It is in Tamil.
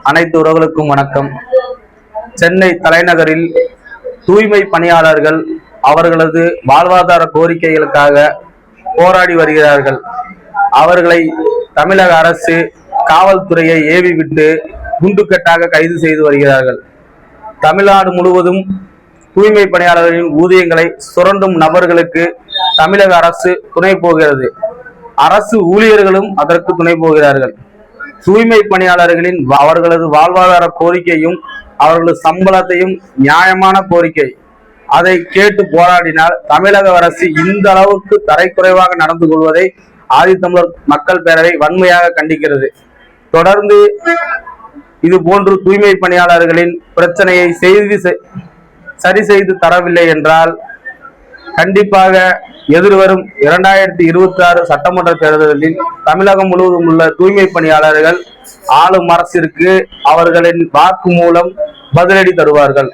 அனைத்து உறவுகளுக்கும் வணக்கம். சென்னை தலைநகரில் தூய்மை பணியாளர்கள் அவர்களது வாழ்வாதார கோரிக்கைகளுக்காக போராடி வருகிறார்கள். அவர்களை தமிழக அரசு காவல்துறையை ஏவி விட்டு குண்டுக்கட்டாக கைது செய்து வருகிறார்கள். தமிழ்நாடு முழுவதும் தூய்மை பணியாளர்களின் ஊதியங்களை சுரண்டும் நபர்களுக்கு தமிழக அரசு துணை போகிறது. அரசு ஊழியர்களும் அதற்கு துணை போகிறார்கள். தூய்மை பணியாளர்களின் அவர்களது வாழ்வாதார கோரிக்கையும் அவர்களது சம்பளத்தையும் நியாயமான கோரிக்கை. அதை கேட்டு போராடினால் தமிழக அரசு இந்த அளவுக்கு தரைக்குறைவாக நடந்து கொள்வதை ஆதித்தமிழர் மக்கள் பேரவை வன்மையாக கண்டிக்கிறது. தொடர்ந்து இது போன்று தூய்மை பணியாளர்களின் பிரச்சனையை சரி செய்து தரவில்லை என்றால் கண்டிப்பாக எதிர்வரும் 2026 சட்டமன்ற தேர்தலில் தமிழகம் முழுவதும் உள்ள தூய்மை பணியாளர்கள் ஆளும் அரசிற்கு அவர்களின் வாக்கு மூலம் பதிலடி தருவார்கள்.